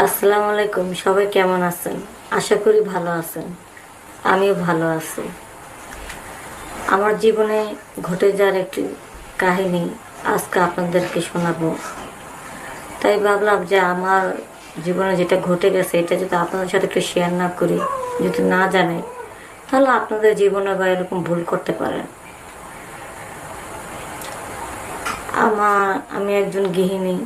আসসালামু আলাইকুম। সবাই কেমন আছেন? আশা করি ভালো আছেন। আমিও ভালো আছি। আমার জীবনে ঘটে যাওয়ার একটি কাহিনী আজকে আপনাদেরকে শোনাবো। তাই ভাবলাম যে আমার জীবনে যেটা ঘটে গেছে এটা যদি আপনাদের সাথে একটু শেয়ার না করি, যদি না জানে, তাহলে আপনাদের জীবনে বা এরকম ভুল করতে পারেন। আমি একজন গৃহিণী,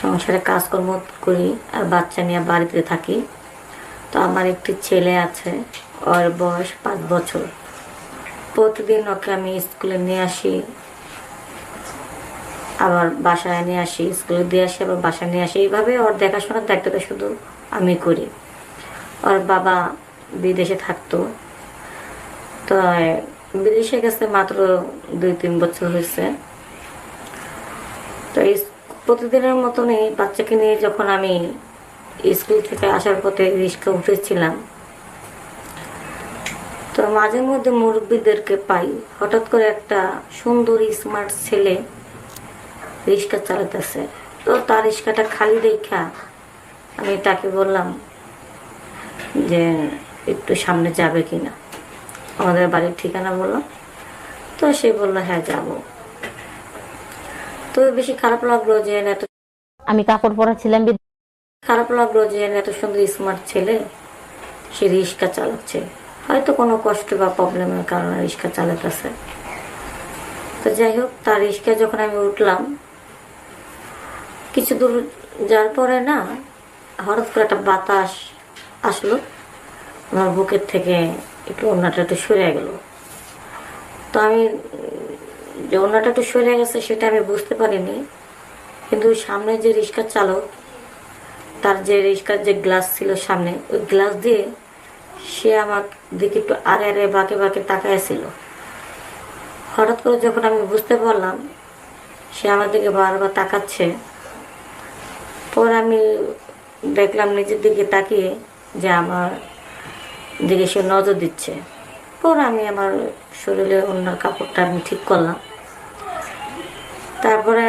সংসারে কাজকর্ম করি আর বাচ্চা নিয়ে বাড়িতে থাকি। তো আমার একটি ছেলে আছে, ওর বয়স 5 বছর। প্রতিদিন ওকে আমি স্কুলে নিয়ে আসি, আবার বাসায় নিয়ে আসি, স্কুলে দিয়ে আসি, আবার বাসায় নিয়ে আসি। এইভাবে ওর দেখাশোনার দায়িত্বটা শুধু আমি করি। ওর বাবা বিদেশে থাকতো, তো বিদেশে গেছে মাত্র 2-3 বছর হয়েছে। তো এই প্রতিদিনের মতনই বাচ্চাকে নিয়ে যখন আমি স্কুল থেকে আসার পথে রিক্সা উঠেছিলাম, তো মাঝে মধ্যে মুরব্বীদেরকে পাই, হঠাৎ করে একটা সুন্দর স্মার্ট ছেলে রিক্সা চালাতেছে। তো তার রিক্সাটা খালি দেখা আমি তাকে বললাম যে একটু সামনে যাবে কিনা, আমাদের বাড়ির ঠিকানা বললাম। তো সে বললো হ্যাঁ যাব। তো বেশি খারাপ লাগলো যে এত আমি কাপড় পরা ছিলাম খারাপ লাগলো যে এত সুন্দর স্মার্ট ছেলে সে রিক্সা চালাচ্ছে, হয়তো কোনো কষ্ট বা প্রবলেমের কারণে রিক্সা চালাতেছে। তো যাই হোক, তার রিক্সায় যখন আমি উঠলাম, কিছু দূর যাওয়ার পরে না হঠাৎ করে একটা বাতাস আসলো, আমার বুকের থেকে একটু ওড়নাটা একটু সরে গেল। তো আমি যে ওড়নাটা একটু সরে গেছে সেটা আমি বুঝতে পারিনি, কিন্তু সামনে যে রিক্সার চালক, তার যে রিক্সার যে গ্লাস ছিল সামনে, ওই গ্লাস দিয়ে সে আমার দিকে একটু আড়ে আড়ে বাঁকে বাঁকে তাকাইছিল। হঠাৎ করে যখন আমি বুঝতে পারলাম সে আমার দিকে বারবার তাকাচ্ছে, পর আমি দেখলাম নিজের দিকে তাকিয়ে যে আমার দিকে সে নজর দিচ্ছে। পর আমি আমার শরীরে অন্য কাপড়টা আমি ঠিক করলাম। তারপরে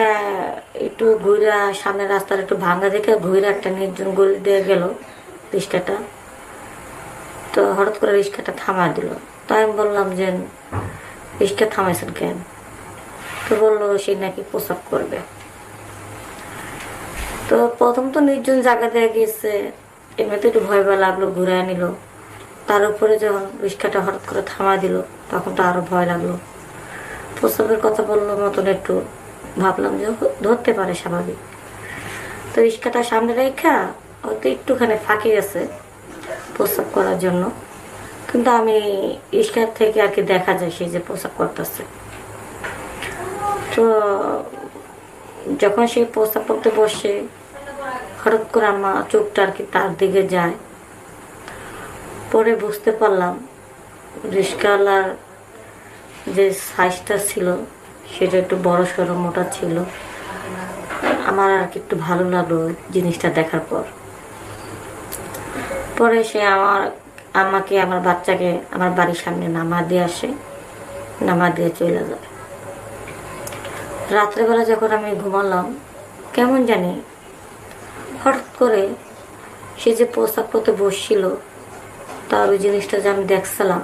একটু ঘুরা সামনের রাস্তার একটু ভাঙা দেখে ঘুরে একটা নির্জন গলি দিয়ে গেল রিক্সাটা। তো হঠাৎ করে রিক্সাটা থামা দিল। তো আমি বললাম যে রিক্সা থামাইছেন কেন? তো বললো সে নাকি প্রস্রাব করবে। তো প্রথম তো নির্জন জায়গা দিয়ে গিয়েছে, এমনিতে একটু ভয় ভয় লাগলো, ঘুরে নিল। তার উপরে যখন রিক্সাটা হঠাৎ করে থামা দিল তখন তো আরো ভয় লাগলো। প্রস্রাবের কথা বললো মতন একটু ভাবলাম যে ধরতে পারে, স্বাভাবিক। তো রিক্সাটা সামনে রেখা হয়তো একটুখানি ফাঁকি আছে প্রস্রাব করার জন্য, কিন্তু আমি রিক্সার থেকে আর কি দেখা যায় সে যে প্রস্রাব করতেছে। তো যখন সে প্রস্রাব করতে বসে হঠাৎ করে আমার চোখটা আর কি তার দিকে যায়। পরে বুঝতে পারলাম রিক্সাওয়ালার যে সাইজটা ছিল সেটা একটু বড় সড়ো মোটা ছিল। আমার আর কি একটু ভালো লাগলো জিনিসটা দেখার পর। পরে সে আমাকে আমার বাচ্চাকে আমার বাড়ির সামনে নামা দিয়ে আসে, নামা দিয়ে চলে যায়। রাত্রেবেলা যখন আমি ঘুমালাম, কেমন জানি হঠাৎ করে সে যে প্রস্তাব করতে বসছিল, তার ওই জিনিসটা যে আমি দেখছিলাম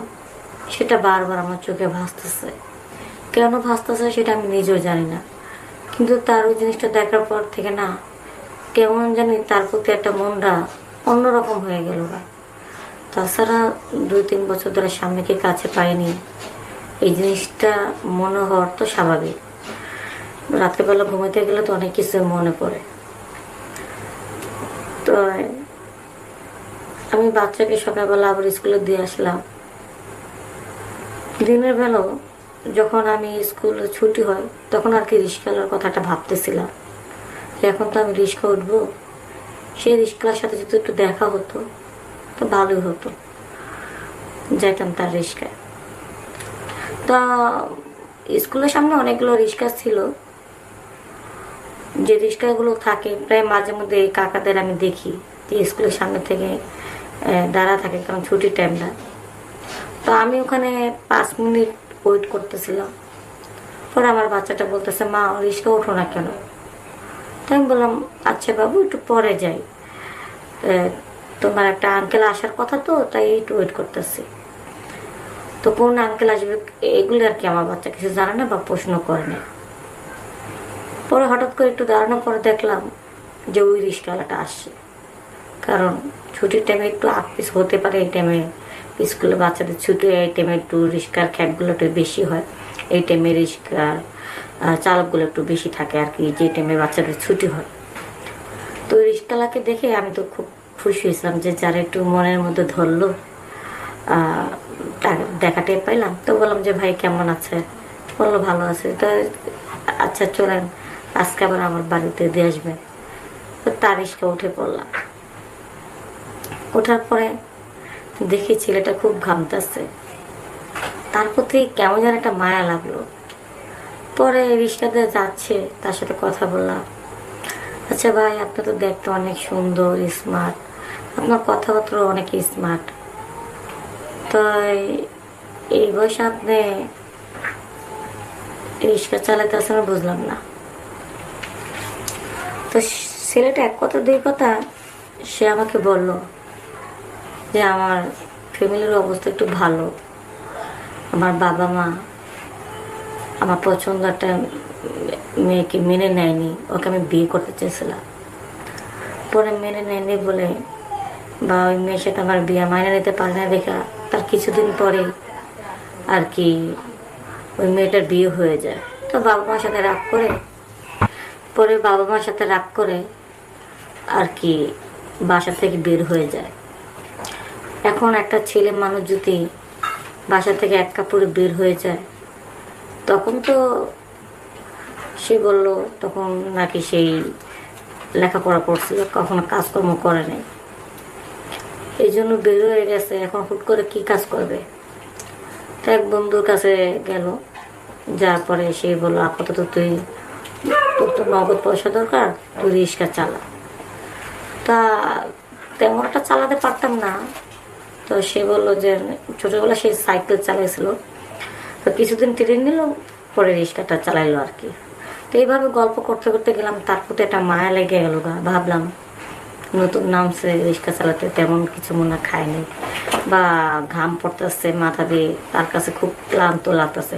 সেটা বারবার আমার চোখে ভাসতেছে। কেন ভাসতেছে সেটা আমি নিজেও জানি না, কিন্তু তার ওই জিনিসটা দেখার পর থেকে না কেমন জানি তার প্রতি একটা মনটা অন্যরকম হয়ে গেল। তাছাড়া 2-3 বছর ধরে স্বামীকে কাছে পাইনি, এই জিনিসটা মনে হওয়ার তো স্বাভাবিক। রাত্রেবেলা ঘুমাতে গেলে তো অনেক কিছু মনে পড়ে। তো আমি বাচ্চাকে সকালবেলা আবার স্কুলে দিয়ে আসলাম। দিনের বেলাও যখন আমি স্কুল ছুটি হয় তখন আর কি রিক্সাওয়ালার কথাটা ভাবতেছিলাম, এখন তো আমি রিক্সা উঠবো, সেই রিক্সার সাথে যদি একটু দেখা হতো তো ভালোই হতো, যাইতাম তার রিক্সায়। তা স্কুলের সামনে অনেকগুলো রিক্সা ছিল, যে রিক্সাগুলো থাকে প্রায় মাঝে মধ্যে এই কাকাদের আমি দেখি যে স্কুলের সামনে থেকে দাঁড়া থাকে, কারণ ছুটির টাইমটা। তো আমি ওখানে 5 মিনিট ওয়েট করতেছিলাম। পরে আমার বাচ্চাটা বলতেছে, মা রিক্সা ওঠো না কেন? তো আমি বললাম আচ্ছা বাবু একটু পরে যাই। তোমার একটা আঙ্কেল আসার কথা, তো তাই একটু ওয়েট করতেছি। তো কোন আঙ্কেল আসবে এগুলো আর কি আমার বাচ্চা কিছু জানে না বা প্রশ্ন করে না। পরে হঠাৎ করে একটু দাঁড়ানোর পরে দেখলাম যে ওই রিক্সাওয়ালাটা আসছে। কারণ ছুটির টাইমে একটু আপিস হতে পারে, এই টাইমে স্কুলে বাচ্চাদের ছুটি, এই টাইমে একটু রিক্সার খ্যাপগুলো একটু বেশি হয়, এই টাইমে রিক্সার চালকগুলো একটু বেশি থাকে আর কি, যে টাইমে বাচ্চাদের ছুটি হয়। তো ওই রিক্সাওয়ালাকে দেখে আমি তো খুব খুশি হয়েছিলাম যে যারা একটু মনের মধ্যে ধরলো, দেখাটাই পাইলাম। তো বললাম যে ভাই কেমন আছে, বললো ভালো আছে। তো আচ্ছা চলেন আজকে আবার আমার বাড়িতে দিয়ে আসবে। তো তার রিক্সা উঠে পড়লাম। ওঠার পরে দেখি ছেলেটা খুব ঘামতেছে, তার প্রতি কেমন যেন একটা মায়া লাগলো। পরে রিক্সাতে যাচ্ছে, তার সাথে কথা বললাম, আচ্ছা ভাই আপনি তো দেখতে অনেক সুন্দর, স্মার্ট, আপনার কথাবার্তা অনেক স্মার্ট, তো এই বয়সে আপনি রিক্সা চালাতে আসলে বুঝলাম না। তো ছেলেটা এক কথা দুই কথা সে আমাকে বলল যে আমার ফ্যামিলির অবস্থা একটু ভালো, আমার বাবা মা আমার পছন্দ একটা মেয়েকে মেনে নেয়নি, ওকে আমি বিয়ে করতে চেয়েছিলাম, পরে মেনে নেয়নি বলে বা ওই মেয়ের সাথে আমার বিয়ে মাইনে নিতে পারে না দেখা তার কিছুদিন পরে আর কি ওই মেয়েটার বিয়ে হয়ে যায়। তো বাবা মার সাথে রাগ করে, পরে বাবা মার সাথে রাগ করে আর কি বাসা থেকে বের হয়ে যায়। এখন একটা ছেলে মানুষ যদি বাসা থেকে এক কাপড়ে বের হয়ে যায়, তখন তো সে বলল তখন নাকি সেই লেখাপড়া করছিল, কখনো কাজকর্ম করে নাই, এই জন্য বের হয়ে গেছে। এখন হুট করে কি কাজ করবে? তো এক বন্ধুর কাছে গেল, যার পরে সে বললো আপাতত তোর তো নগদ পয়সা দরকার, তুই রিক্সা চালা। তা তেমন একটা চালাতে পারতাম না, তো সে বললো যে ছোটোবেলা সে সাইকেল চালাইছিল, তো কিছুদিন ট্রেন নিল, পরে রিক্সাটা চালাইলো আর কি। তো এইভাবে গল্প করতে করতে গেলাম, তার প্রতি একটা মায়া লেগে গেল গা। ভাবলাম নতুন নামছে রিক্সা চালাতে, তেমন কিছু মনে খায়নি বা ঘাম পড়তেছে মাথা দিয়ে, তার কাছে খুব ক্লান্ত লাগতেছে।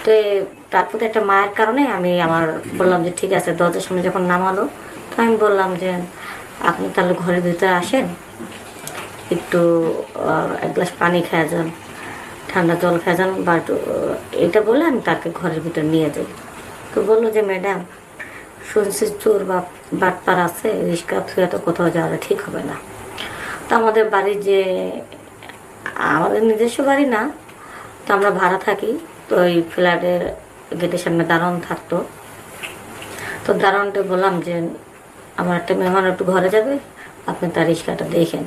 তো তার প্রতি একটা মায়ের কারণে আমি বললাম যে ঠিক আছে। দরজার সামনে যখন নামালো, তো আমি বললাম যে আপনি তাহলে ঘরের ভিতরে আসেন, একটু এক গ্লাস পানি খেয়ে যান, ঠান্ডা জল খেয়ে যান, বা একটু এটা বলে আমি তাকে ঘরের ভিতরে নিয়ে যাই। তো বললো যে ম্যাডাম শুনছি চোর বা বাটপার আছে, রিক্সা থুয়ে তো কোথাও যাওয়া ঠিক হবে না। তো আমাদের বাড়ির যে আমাদের নিজস্ব বাড়ি না, তো আমরা ভাড়া থাকি, তো ওই ফ্ল্যাটের গেটের সামনে দারোয়ান থাকতো। তো দারোয়ানটা বললাম যে আমার একটা মেহমান একটু ঘরে যাবে, আপনি তার রিক্সাটা দেখেন।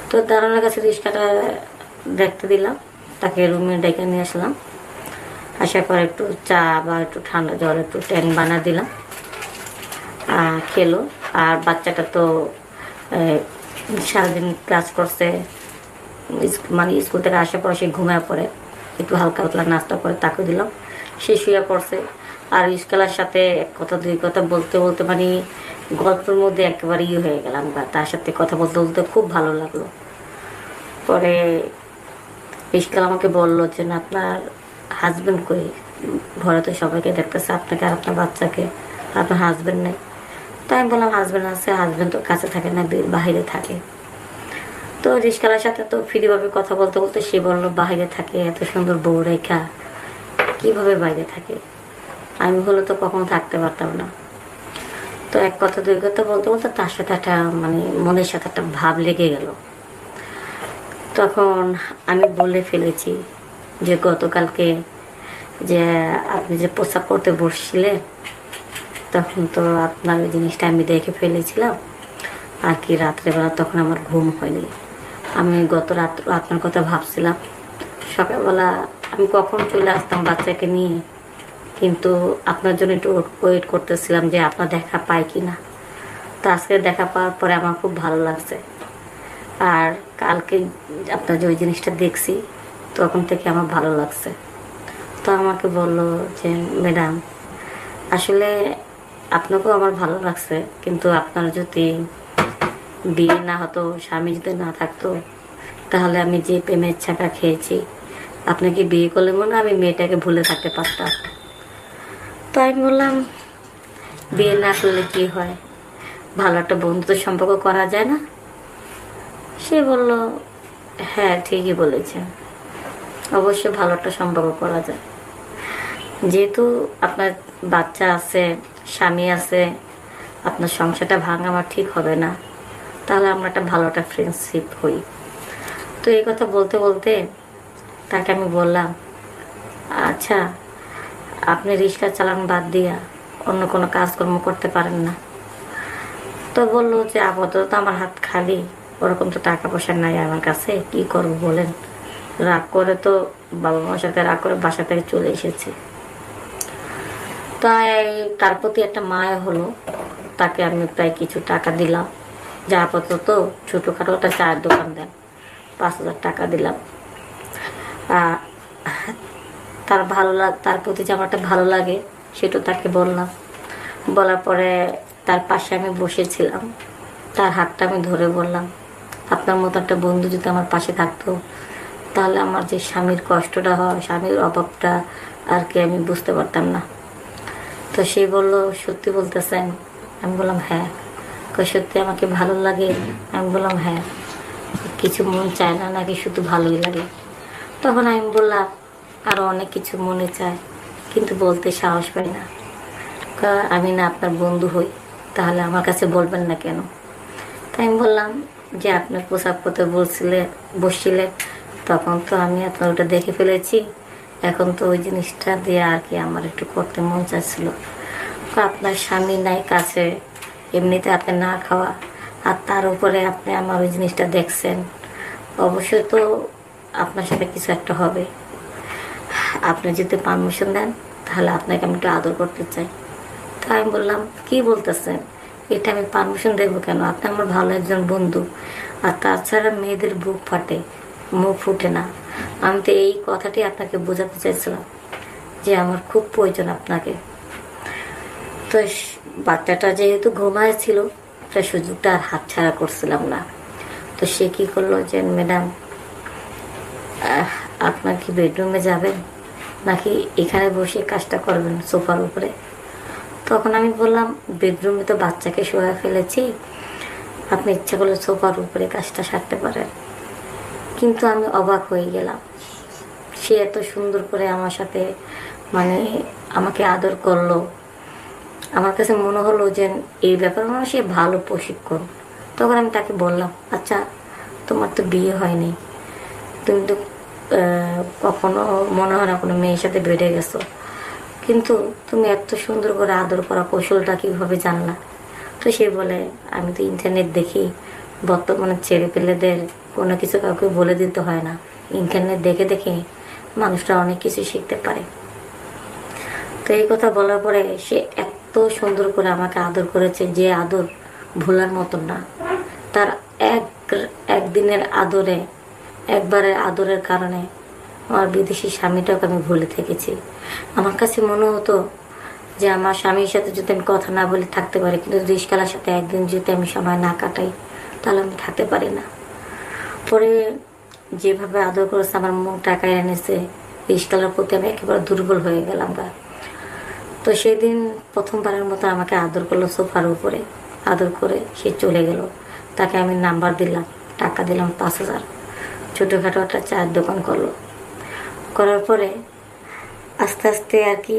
তো দারোয়ানের কাছে রিক্সাটা দেখতে দিলাম, তাকে রুমে ডেকে নিয়ে আসলাম। আসার পর একটু চা বা একটু ঠান্ডা জল একটু ট্যাং বানা দিলাম, খেলো। আর বাচ্চাটা তো সারাদিন ক্লাস করছে, মানে স্কুল থেকে আসার পর সে ঘুমিয়ে পড়ে, একটু হালকা পাতলা নাস্তা করে তাকে দিলাম, সে শুয়ে পড়ছে। আর স্কুলের সাথে এক কথা দুই কথা বলতে বলতে মানে গল্পের মধ্যে একেবারে হয়ে গেলাম, বা তার সাথে কথা বলতে বলতে খুব ভালো লাগলো। পরে ইস্কাল আমাকে বললো যে না আপনার হাজব্যান্ড কই, ঘরে তো সবাইকে দেখতেছে আপনাকে আর আপনার বাচ্চাকে, আপনার হাজব্যান্ড নেই। তাই আমি বললাম হাজব্যান্ড আছে, হাজব্যান্ড তো কাছে থাকে না, বাহিরে থাকে। তো রিস্কালার সাথে তো ফ্রিভাবে কথা বলতে বলতে সে বললো বাইরে থাকে, এত সুন্দর বউ রেখা কীভাবে বাইরে থাকে, আমি হলে তো কখনো থাকতে পারতাম না। তো এক কথা দুই কথা বলতে বলতে তার সাথে একটা মানে মনের সাথে একটা ভাব লেগে গেল। তখন আমি বলে ফেলেছি যে গতকালকে যে আপনি যে প্রস্রাব করতে বসছিলেন, তখন তো আপনার ওই জিনিসটা আমি দেখে ফেলেছিলাম আর কি। রাত্রেবেলা তখন আমার ঘুম হয়নি, আমি গত রাত্র আপনার কথা ভাবছিলাম। সকালবেলা আমি কখন চলে আসতাম বাচ্চাকে নিয়ে, কিন্তু আপনার জন্য একটু ওয়েট করতেছিলাম যে আপনার দেখা পাই কি না। তো আজকে দেখা পাওয়ার পরে আমার খুব ভালো লাগছে। আর কালকে আপনার যে ওই জিনিসটা দেখছি, তখন থেকে আমার ভালো লাগছে। তো আমাকে বললো যে ম্যাডাম আসলে আপনাকেও আমার ভালো লাগছে, কিন্তু আপনার যদি বিয়ে না হতো, স্বামী যদি না থাকতো, তাহলে আমি যে প্রেমের ছাকা খেয়েছি, আপনাকে বিয়ে করলে মনে হয় আমি মেয়েটাকে ভুলে থাকতে পারতাম। তো আমি বললাম, বিয়ে না করলে কি হয়, ভালো একটা বন্ধুত্ব সম্পর্ক করা যায় না? সে বলল, হ্যাঁ ঠিকই বলেছেন, অবশ্যই ভালো একটা সম্পর্ক করা যায়। যেহেতু আপনার বাচ্চা আছে, স্বামী আছে, আপনার সংসারটা ভাঙা আমার ঠিক হবে না, তাহলে আমরা একটা ভালো একটা ফ্রেন্ডশিপ হই। তো এই কথা বলতে বলতে তাকে আমি বললাম, আচ্ছা আপনি রিক্সা চালান বাদ দিয়া অন্য কোনো কাজকর্ম করতে পারেন না? তো বললো যে আপাতত আমার হাত খালি, ওরকম তো টাকা পয়সা নাই আমার কাছে, কি করব বলেন। রাগ করে তো বাবা মার সাথে রাগ করে বাসা থেকে চলে এসেছি। তাই তার প্রতি একটা মায়া হলো, তাকে আমি প্রায় কিছু টাকা দিলাম, যা আপাতত ছোটোখাটো একটা চায়ের দোকান দেন, 5,000 টাকা দিলাম। আর তার প্রতি যে আমার একটা ভালো লাগে সেটা তাকে বললাম। বলার পরে তার পাশে আমি বসেছিলাম, তার হাতটা আমি ধরে বললাম, আপনার মতো একটা বন্ধু যদি আমার পাশে থাকতো, তাহলে আমার যে স্বামীর কষ্টটা হয়, স্বামীর অভাবটা আর কি আমি বুঝতে পারতাম না। তো সে বললো, সত্যি বলতেছেন? আমি বললাম হ্যাঁ। সত্যি আমাকে ভালো লাগে? আমি বললাম হ্যাঁ। কিছু মন চায় না নাকি শুধু ভালোই লাগে? তখন আমি বললাম, আরো অনেক কিছু মনে চায়, কিন্তু বলতে সাহস পাই না। আমি না আপনার বন্ধু হই, তাহলে আমার কাছে বলবেন না কেন? তাই আমি বললাম যে আপনার পোশাক পরতে বসছিলেন, তখন তো আমি আপনার ওটা দেখে ফেলেছি, এখন তো ওই জিনিসটা দিয়ে আর কি আমার একটু করতে মন চাচ্ছিল। আপনার স্বামী নাই কাছে, এমনিতে আপনি না খাওয়া, আর তার উপরে আপনি আমার ওই জিনিসটা দেখছেন, অবশ্যই তো আপনার সাথে কিছু একটা হবে। আপনি যদি পারমিশন দেন তাহলে আপনাকে আমি একটু আদর করতে চাই। তাই আমি বললাম, কি বলতেছেন? এটা আমি পারমিশন দেবো কেন? আপনি আমার ভালো একজন বন্ধু, আর তাছাড়া মেয়েদের বুক ফাটে, মুখ ফুটে না। আমি তো এই কথাটি আপনাকে বোঝাতে চাইছিলাম যে আমার খুব প্রয়োজন আপনাকে। তো বাচ্চাটা যেহেতু ঘুমায় ছিল, তাই সুযোগটা আর হাতছাড়া করছিলাম না। তো সে কি করলো যে, ম্যাডাম আপনার কি বেডরুমে যাবেন নাকি এখানে বসে কাজটা করবেন সোফার উপরে? তখন আমি বললাম, বেডরুমে তো বাচ্চাকে শোয়া ফেলেছি, আপনি ইচ্ছা করলে সোফার উপরে কাজটা সারতে পারেন। কিন্তু আমি অবাক হয়ে গেলাম, সে এত সুন্দর করে আমার সাথে মানে আমাকে আদর করলো। আমার কাছে মনে হলো যে এই ব্যাপারে মনে হয় সে ভালো প্রশিক্ষণ। তখন আমি তাকে বললাম, আচ্ছা তোমার তো বিয়ে হয়নি, তুমি তো কখনো মনে হয় না কোনো মেয়ের সাথে বেড়ে গেছো, কিন্তু তুমি এত সুন্দর করে আদর করা কৌশলটা কীভাবে জানলা? তো সে বলে, আমি তো ইন্টারনেট দেখি, বর্তমানে ছেলে পেলেদের কোনো কিছু কাউকে বলে দিতে হয় না, ইন্টারনেট দেখে দেখে মানুষরা অনেক কিছু শিখতে পারে। তো এই কথা বলার পরে সে এত সুন্দর করে আমাকে আদর করেছে, যে আদর ভোলার মতন না। তার একদিনের আদরে, একবারের আদরের কারণে আমার বিদেশি স্বামীটাকে আমি ভুলে থেকেছি। আমার কাছে মনে হতো যে আমার স্বামীর সাথে যদি আমি কথা না বলে থাকতে পারি, কিন্তু রিস্কালার সাথে একদিন যদি আমি সময় না কাটাই, তাহলে আমি থাকতে পারি না। পরে যেভাবে আদর করেছে, আমার মন টাকায় এনেছে, রিস্কালার প্রতি আমি একেবারে দুর্বল হয়ে গেলাম। তো সেদিন প্রথমবারের মতো আমাকে আদর করলো সোফার উপরে, আদর করে সে চলে গেল। তাকে আমি নাম্বার দিলাম, টাকা দিলাম 5,000, ছোটোখাটো একটা চায়ের দোকান করলো। করার পরে আস্তে আস্তে আর কি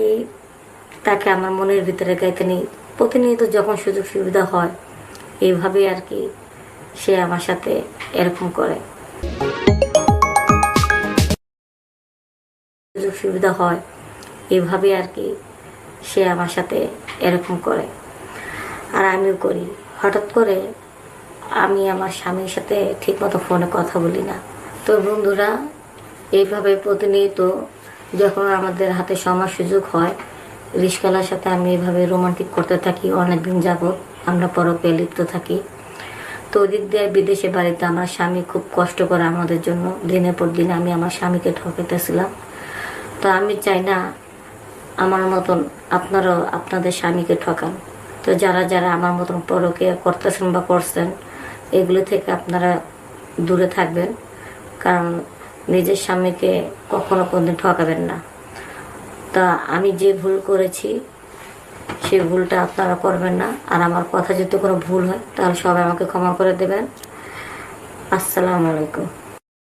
তাকে আমার মনের ভিতরে গাইতে নেই, প্রতিনিয়ত যখন সুযোগ সুবিধা হয় এইভাবেই আর কি সে আমার সাথে এরকম করে। সুযোগ সুবিধা হয় এইভাবেই আর কি সে আমার সাথে এরকম করে, আর আমিও করি। হঠাৎ করে আমি আমার স্বামীর সাথে ঠিকমতো ফোনে কথা বলি না। তো বন্ধুরা, এইভাবে প্রতিনিয়ত যখন আমাদের হাতে সময় সুযোগ হয়, রিস্কালার সাথে আমি এইভাবে রোমান্টিক করতে থাকি। অনেকদিন যাবৎ আমরা পরকে লিপ্ত থাকি। তো ওদিক দিয়ে বিদেশে বাড়িতে আমার স্বামী খুব কষ্ট করে আমাদের জন্য, দিনের পর দিন আমি আমার স্বামীকে ঠকাইতেছিলাম। তো আমি চাই না আমার মতন আপনারাও আপনাদের স্বামীকে ঠকান। তো যারা যারা আমার মতন পরকে করতেছেন বা করছেন, এগুলো থেকে আপনারা দূরে থাকবেন, কারণ নিজের স্বামীকে কখনো কোনদিন ঠকাবেন না। তা আমি যে ভুল করেছি সেই ভুলটা আপনারা করবেন না। আর আমার কথা যদি কোনো ভুল হয় তাহলে সবাই আমাকে ক্ষমা করে দেবেন। আসসালামু আলাইকুম।